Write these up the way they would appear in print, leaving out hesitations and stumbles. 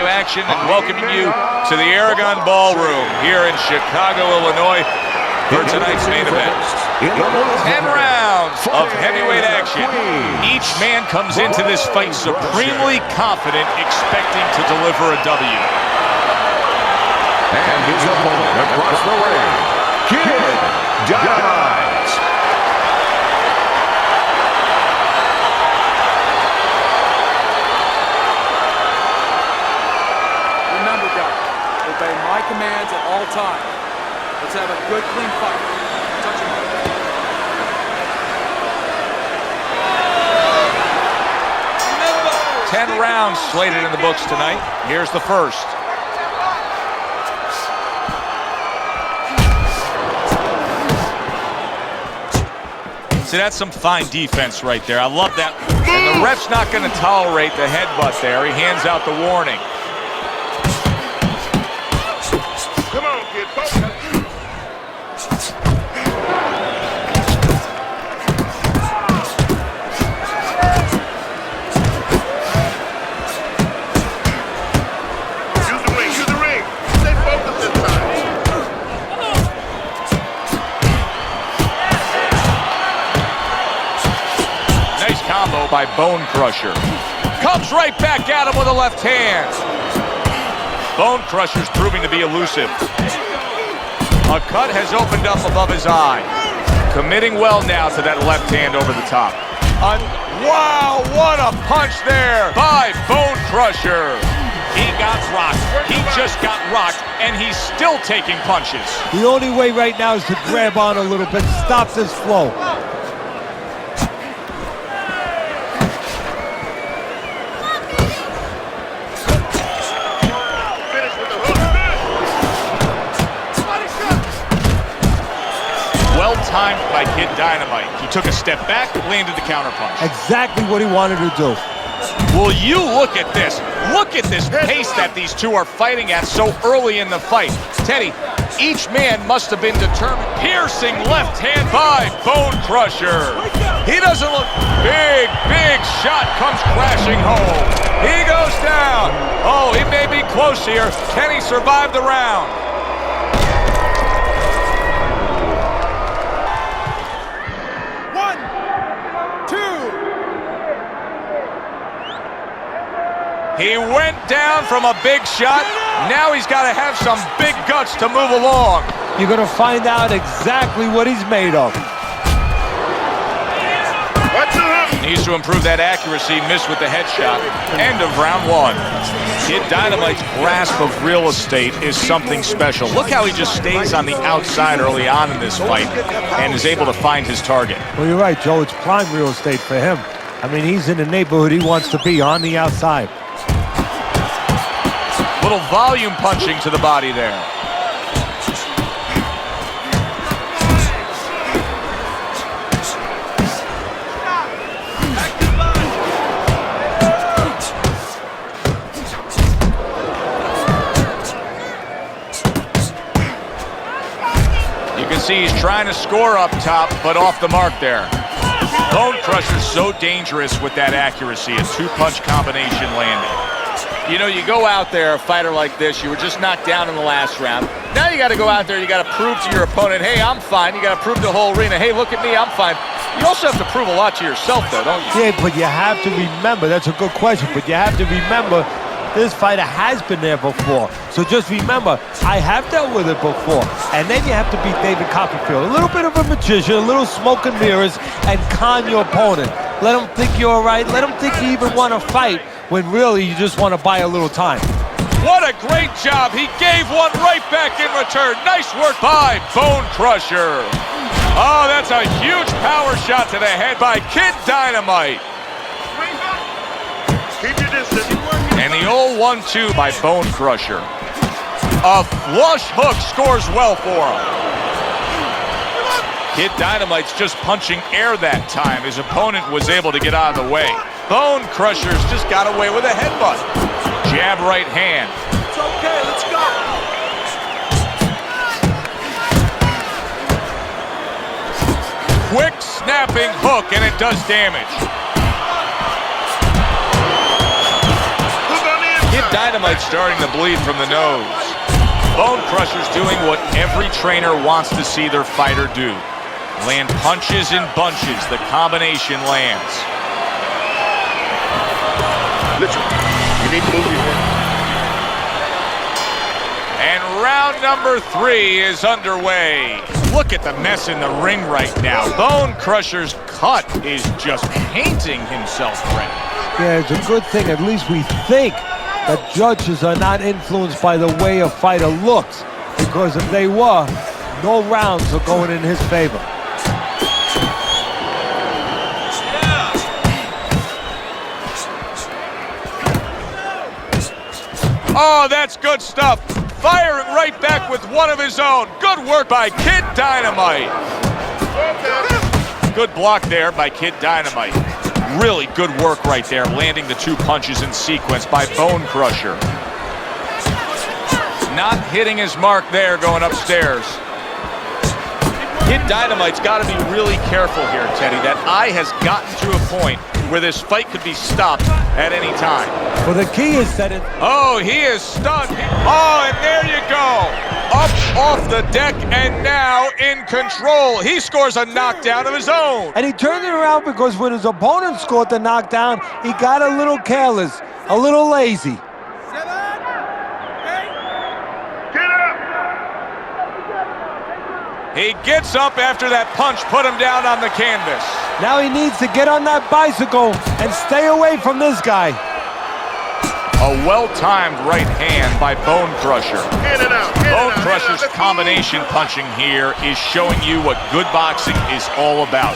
action and welcoming you to the Aragon Ballroom here in Chicago, Illinois for tonight's main event. 10 rounds of heavyweight action. Each man comes into this fight supremely confident, expecting to deliver a W. And his opponent across the ring, Kid Dynamite. Remember, guys, obey my commands at all times. Let's have a good, clean fight. Touch him. 10 rounds slated in the books tonight. Here's the first. See, that's some fine defense right there. I love that. And the ref's not going to tolerate the headbutt there. He hands out the warning. Come on, kid. Use the ring. Stay focused this time. Nice combo by Bone Crusher. Comes right back at him with a left hand. Bone Crusher's proving to be elusive. A cut has opened up above his eye. Committing well now to that left hand over the top. Wow, what a punch there by Bone Crusher. He got rocked. He just got rocked, and he's still taking punches. The only way right now is to grab on a little bit, stop this flow. Timed by Kid Dynamite. He took a step back, landed the counterpunch. Exactly what he wanted to do. Will you look at this? Look at this pace that these two are fighting at so early in the fight. Teddy, each man must have been determined. Piercing left hand by Bone Crusher. He doesn't look big shot comes crashing home. He goes down. Oh, he may be close here. Can he survive the round? He went down from a big shot. Now he's got to have some big guts to move along. You're going to find out exactly what he's made of. Needs to improve that accuracy. Missed with the headshot. End of round one. Kid Dynamite's grasp of real estate is something special. Look how he just stays on the outside early on in this fight and is able to find his target. Well, you're right, Joe. It's prime real estate for him. I mean, he's in the neighborhood he wants to be, on the outside. Little volume punching to the body there. You can see he's trying to score up top, but off the mark there. Bone Crusher's so dangerous with that accuracy. A two-punch combination landing. You know, you go out there, a fighter like this, you were just knocked down in the last round. Now you got to go out there, you got to prove to your opponent, hey, I'm fine. You got to prove to the whole arena, hey, look at me, I'm fine. You also have to prove a lot to yourself, though, don't you? Yeah, but you have to remember, that's a good question, but you have to remember this fighter has been there before. So just remember, I have dealt with it before. And then you have to beat David Copperfield. A little bit of a magician, a little smoke and mirrors, and con your opponent. Let him think you're all right. Let him think you even want to fight, when really you just want to buy a little time. What a great job. He gave one right back in return. Nice work by Bone Crusher. Oh, that's a huge power shot to the head by Kid Dynamite. Keep your distance. And the old 1-2 by Bone Crusher. A flush hook scores well for him. Kid Dynamite's just punching air that time. His opponent was able to get out of the way. Bone Crusher's just got away with a headbutt. Jab right hand. It's okay, let's go. Quick snapping hook, and it does damage. Who's on the inside? Kid Dynamite's starting to bleed from the nose. Bone Crusher's doing what every trainer wants to see their fighter do. Land punches in bunches. The combination lands. Listen, you need to move your head. And round number 3 is underway. Look at the mess in the ring right now. Bone Crusher's cut is just painting himself red. Yeah, it's a good thing. At least we think that judges are not influenced by the way a fighter looks. Because if they were, no rounds are going in his favor. Oh, that's good stuff. Firing right back with one of his own. Good work by Kid Dynamite. Good block there by Kid Dynamite. Really good work right there, landing the 2 punches in sequence by Bone Crusher. Not hitting his mark there going upstairs. Kid Dynamite's got to be really careful here, Teddy. That eye has gotten to a point where this fight could be stopped at any time. Well, the key is that it... Oh, he is stunned. Oh, and there you go. Up off the deck and now in control. He scores a knockdown of his own. And he turned it around because when his opponent scored the knockdown, he got a little careless, a little lazy. Get up! He gets up after that punch put him down on the canvas. Now he needs to get on that bicycle and stay away from this guy. A well-timed right hand by Bone Crusher. In and out. Bone Crusher's combination punching here is showing you what good boxing is all about.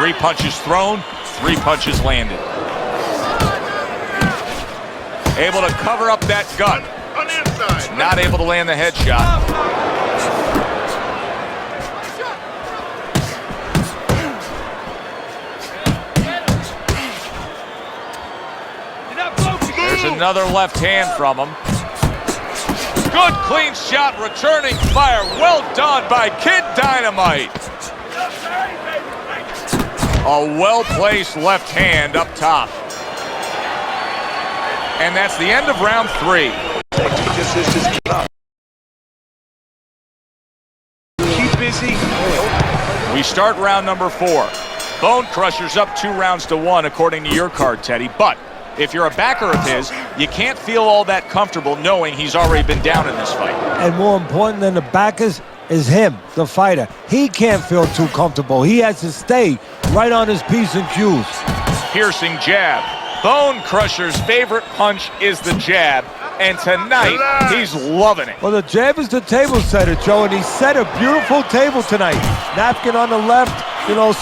3 punches thrown, 3 punches landed. Able to cover up that gut. On the inside. Not able to land the headshot. There's another left hand from him. Good clean shot, returning fire. Well done by Kid Dynamite. A well-placed left hand up top. And that's the end of round 3. Keep busy. We start round number 4. Bone Crusher's up 2 rounds to 1 according to your card, Teddy. But if you're a backer of his, you can't feel all that comfortable knowing he's already been down in this fight. And more important than the backers is him, the fighter. He can't feel too comfortable. He has to stay right on his P's and Q's. Piercing jab. Bone Crusher's favorite punch is the jab. And tonight, he's loving it. Well, the jab is the table setter, Joe, and he set a beautiful table tonight. Napkin on the left,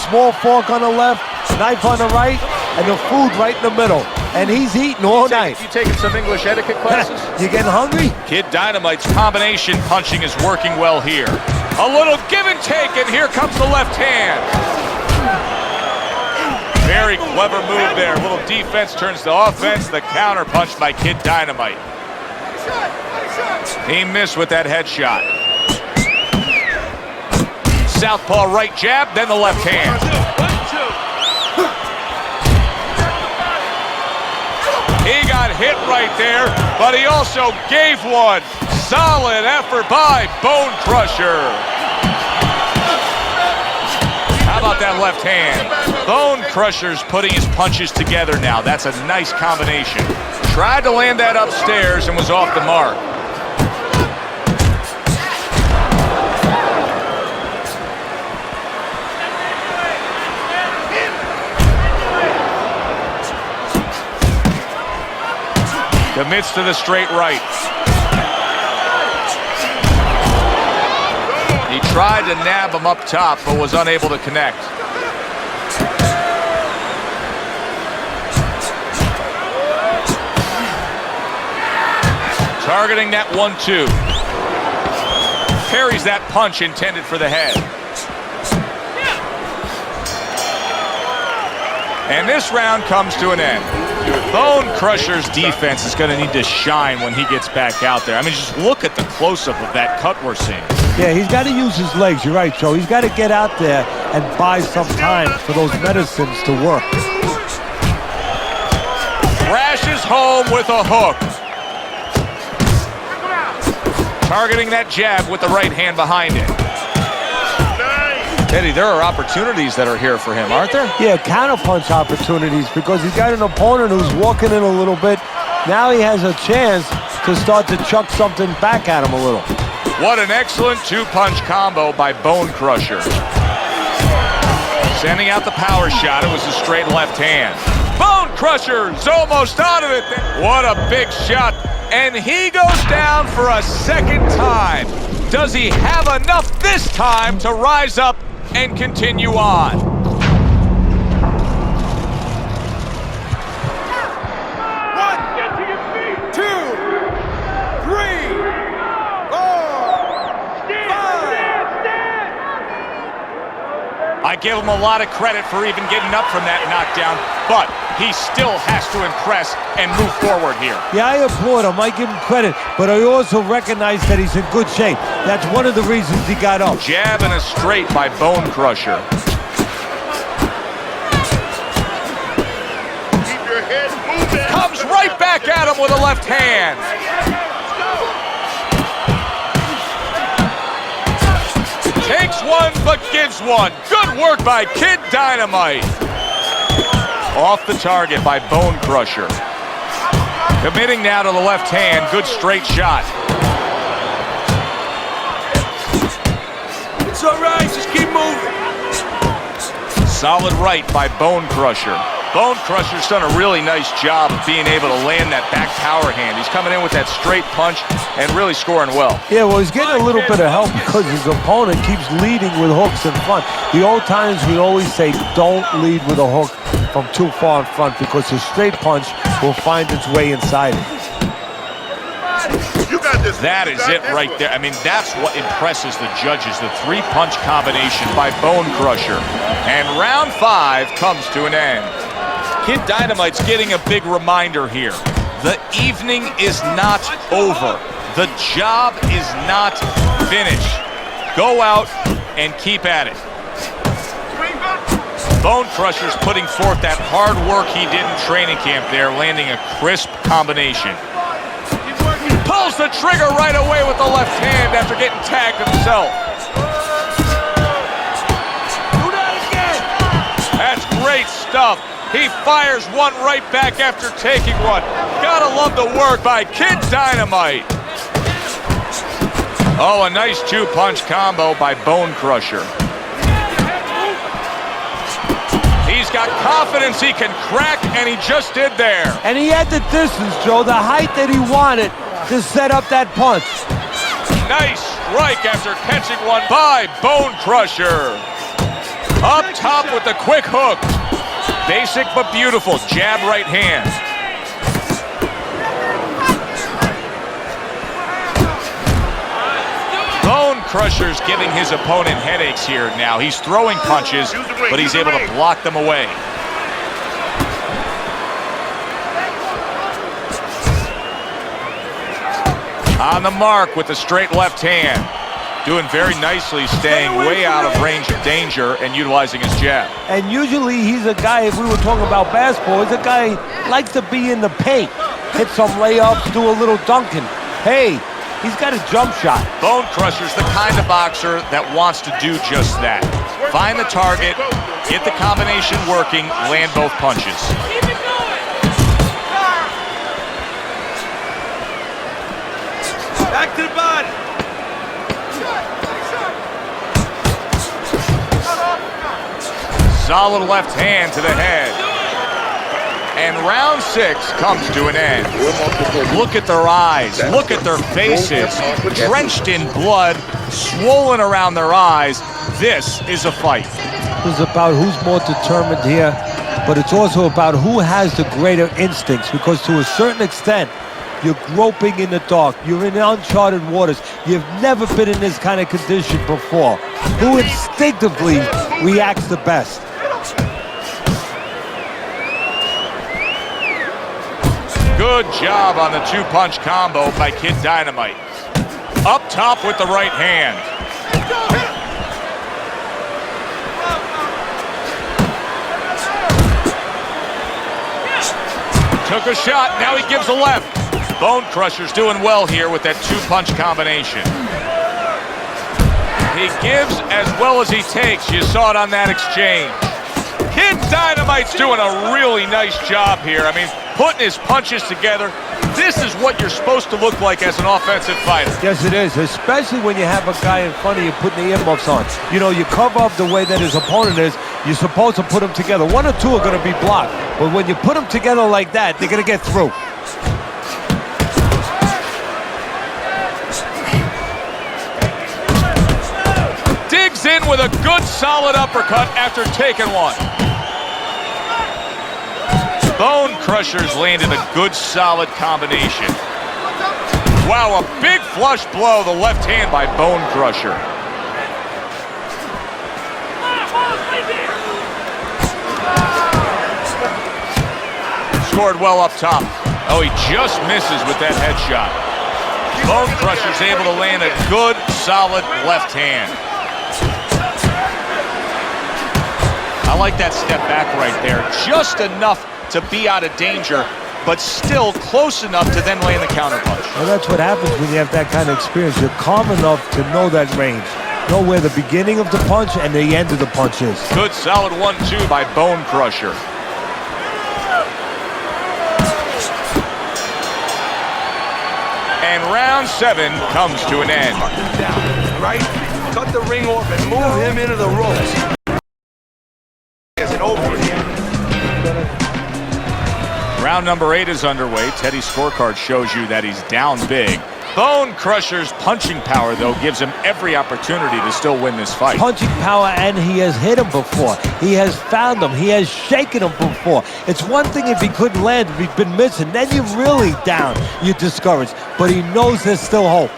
small fork on the left, knife on the right, and the food right in the middle. And he's eating all night. You taking some English etiquette classes? You getting hungry? Kid Dynamite's combination punching is working well here. A little give and take, and here comes the left hand. Very clever move there. A little defense turns to offense. The counter punch by Kid Dynamite. He missed with that headshot. Southpaw right jab, then the left hand. He got hit right there, but he also gave one. Solid effort by Bone Crusher. How about that left hand? Bone Crusher's putting his punches together now. That's a nice combination. Tried to land that upstairs and was off the mark. Commits to the straight right. He tried to nab him up top, but was unable to connect. Targeting that 1-2. Parries that punch intended for the head. And this round comes to an end. Bone Crusher's defense is going to need to shine when he gets back out there. I mean, just look at the close-up of that cut we're seeing. Yeah, he's got to use his legs. You're right, Joe. He's got to get out there and buy some time for those medicines to work. Crashes home with a hook. Targeting that jab with the right hand behind it. Nice. Eddie, there are opportunities that are here for him, aren't there? Yeah, counterpunch opportunities because he's got an opponent who's walking in a little bit. Now he has a chance to start to chuck something back at him a little. What an excellent two-punch combo by Bone Crusher. Sending out the power shot. It was a straight left hand. Bone Crusher's almost out of it. What a big shot. And he goes down for a second time. Does he have enough this time to rise up and continue on? One, get to your feet. 2, 3, 4, 5. I give him a lot of credit for even getting up from that knockdown, but he still has to impress and move forward here. Yeah, I applaud him. I give him credit, but I also recognize that he's in good shape. That's one of the reasons he got up. Jab and a straight by Bone Crusher. Keep your head moving. Comes right back at him with a left hand. Takes one, but gives one. Good work by Kid Dynamite. Off the target by Bone Crusher. Committing now to the left hand. Good straight shot. It's all right, just keep moving. Solid right by Bone Crusher. Bone Crusher's done a really nice job of being able to land that back power hand. He's coming in with that straight punch and really scoring well. Yeah, well, he's getting a little bit of help because his opponent keeps leading with hooks in front. The old times we always say don't lead with a hook from too far in front because his straight punch will find its way inside it. You got this. That is it right there. I mean, that's what impresses the judges, the three-punch combination by Bone Crusher. And round 5 comes to an end. Kid Dynamite's getting a big reminder here. The evening is not over. The job is not finished. Go out and keep at it. Bone Crusher's putting forth that hard work he did in training camp there, landing a crisp combination. Pulls the trigger right away with the left hand after getting tagged himself. Do that again. That's great stuff. He fires one right back after taking one. Gotta love the work by Kid Dynamite. Oh, a nice two-punch combo by Bone Crusher. He's got confidence he can crack, and he just did there. And he had the distance, Joe, the height that he wanted to set up that punch. Nice strike after catching one by Bone Crusher. Up top with the quick hook. Basic but beautiful jab right hand. Bone Crusher's giving his opponent headaches here now. He's throwing punches, but he's able to block them away. On the mark with the straight left hand. Doing very nicely, staying way out of range of danger and utilizing his jab. And usually he's a guy, if we were talking about basketball, he's a guy who likes to be in the paint. Hit some layups, do a little dunking. Hey, he's got a jump shot. Bone Crusher's the kind of boxer that wants to do just that. Find the target, get the combination working, land both punches. Back to the body. Solid left hand to the head. And round 6 comes to an end. Look at their eyes. Look at their faces. Drenched in blood, swollen around their eyes. This is a fight. It's about who's more determined here, but it's also about who has the greater instincts, because to a certain extent, you're groping in the dark. You're in uncharted waters. You've never been in this kind of condition before. Who instinctively reacts the best? Good job on the two-punch combo by Kid Dynamite. Up top with the right hand. Took a shot, now he gives a left. Bone Crusher's doing well here with that two-punch combination. He gives as well as he takes. You saw it on that exchange. Kid Dynamite's doing a really nice job here. I mean, putting his punches together. This is what you're supposed to look like as an offensive fighter. Yes, it is, especially when you have a guy in front of you putting the earmuffs on. You know, you cover up the way that his opponent is. You're supposed to put them together. One or two are going to be blocked. But when you put them together like that, they're going to get through. Digs in with a good, solid uppercut after taking one. Bone Crusher's landed a good, solid combination. Wow, a big flush blow, the left hand by Bone Crusher. Scored well up top. Oh, he just misses with that headshot. Bone Crusher's able to land a good, solid left hand. I like that step back right there. Just enough to be out of danger, but still close enough to then land the counterpunch. Well, that's what happens when you have that kind of experience. You're calm enough to know that range. Know where the beginning of the punch and the end of the punch is. Good solid 1-2 by Bone Crusher. And round 7 comes to an end. Cut him down, right? Cut the ring off and move him into the ropes. Isn't over here. Round number 8 is underway. Teddy's scorecard shows you that he's down big. Bone Crusher's punching power, though, gives him every opportunity to still win this fight. Punching power, and he has hit him before. He has found him. He has shaken him before. It's one thing if he couldn't land, if he's been missing, then you're really down. You're discouraged. But he knows there's still hope.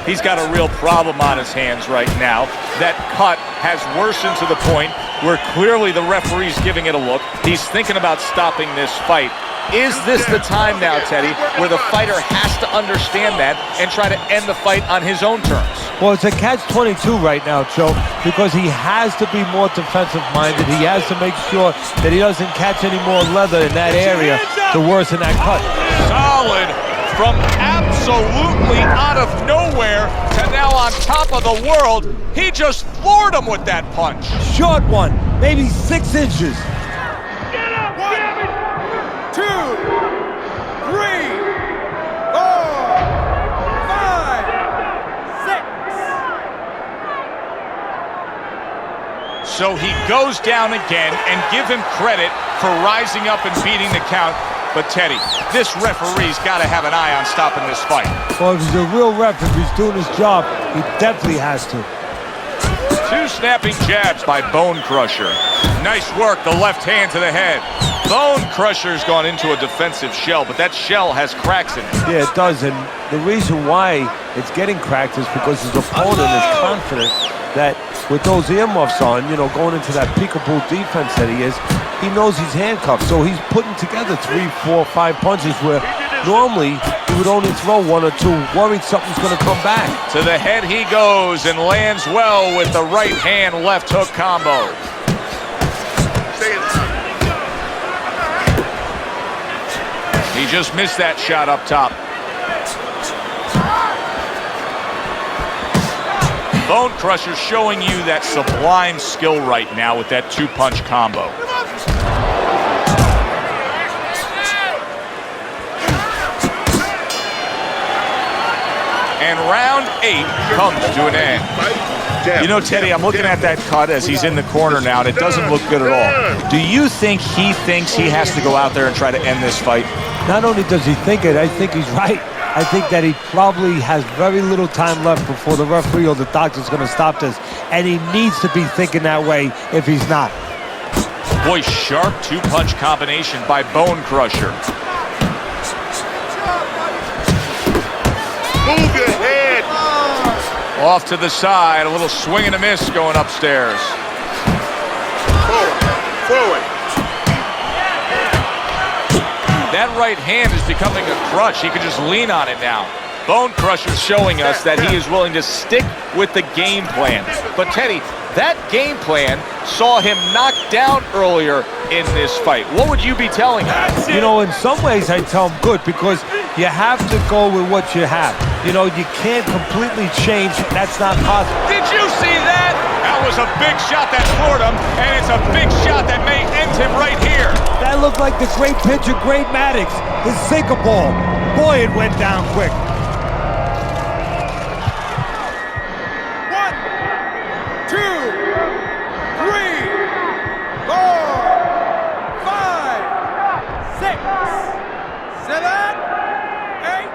He's got a real problem on his hands right now. That cut has worsened to the point where clearly the referee's giving it a look. He's thinking about stopping this fight. Is this the time now, Teddy, where the fighter has to understand that and try to end the fight on his own terms? Well, it's a catch-22 right now, Joe, because he has to be more defensive-minded. He has to make sure that he doesn't catch any more leather in that area to worsen that cut. Solid from absolutely out of nowhere to now on top of the world. He just floored him with that punch. Short one, maybe 6 inches. 2, 3, 4, 5, 6. So he goes down again, and give him credit for rising up and beating the count. But Teddy, this referee's got to have an eye on stopping this fight. Well, if he's a real ref, if he's doing his job, he definitely has to. 2 snapping jabs by Bone Crusher. Nice work, the left hand to the head. Bone Crusher's gone into a defensive shell, but that shell has cracks in it. Yeah, it does, and the reason why it's getting cracked is because his opponent is confident that with those earmuffs on, you know, going into that peekaboo defense that he is, he knows he's handcuffed, so he's putting together 3, 4, 5 punches where normally he would only throw 1 or 2, worried something's going to come back. To the head he goes and lands well with the right hand left hook combo. He just missed that shot up top. Bone Crusher showing you that sublime skill right now with that 2-punch combo. And round 8 comes to an end. You know, Teddy, I'm looking at that cut as he's in the corner now, and it doesn't look good at all. Do you think he thinks he has to go out there and try to end this fight? Not only does he think it, I think he's right. I think that he probably has very little time left before the referee or the doctor's going to stop this, and he needs to be thinking that way if he's not. Boy, sharp 2-punch combination by Bone Crusher. Move your head. Off to the side, a little swing and a miss going upstairs. Forward. That right hand is becoming a crutch. He can just lean on it now. Bone Crusher showing us that he is willing to stick with the game plan. But Teddy, That game plan saw him knocked down earlier in this fight. What would you be telling him? You know, in some ways I tell him good, because you have to go with what you have. You know, you can't completely change. That's not possible. Did you see that? That was a big shot that floored him, and it's a big shot that may end him right here. That looked like the great pitcher, Great Maddox, his sinker ball. Boy, it went down quick. 1, 2, 3, 4, 5, 6, 7, 8.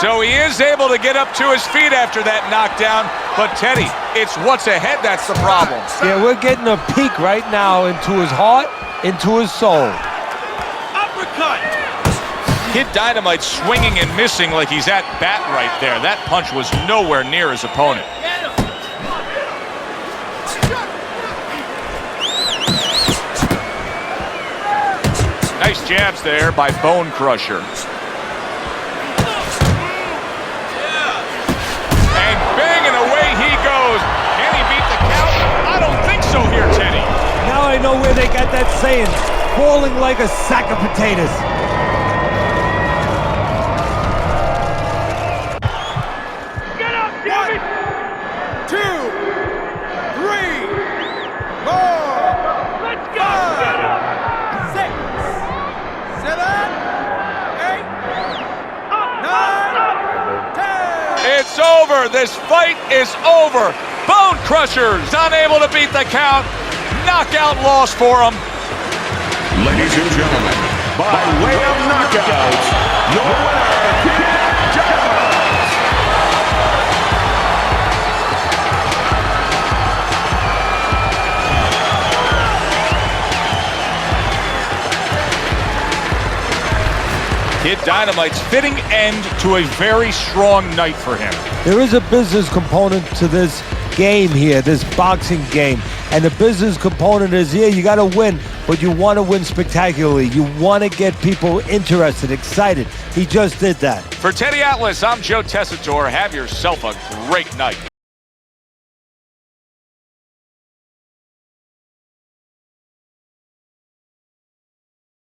So he is able to get up to his feet after that knockdown, but Teddy, it's what's ahead that's the problem. Yeah, we're getting a peek right now into his heart, into his soul. Uppercut. Kid Dynamite swinging and missing like he's at bat right there. That punch was nowhere near his opponent. Nice jabs there by Bone Crusher. And bang, and away he goes. Can he beat the count? I don't think so here, Teddy. Now I know where they got that saying, falling like a sack of potatoes. Get up, David. 1, 2, 3, 4, let's go. 5, 6, 7, 8, 9, 10. It's over. This fight is over. Bone Crusher's unable to beat the count. Knockout loss for him. Ladies and gentlemen, by way of knockout, your winner, Kid Dynamite. Kid Dynamite's fitting end to a very strong night for him. There is a business component to this game here, this boxing game. And the business component is, yeah, you got to win, but you want to win spectacularly. You want to get people interested, excited. He just did that. For Teddy Atlas, I'm Joe Tessitore. Have yourself a great night.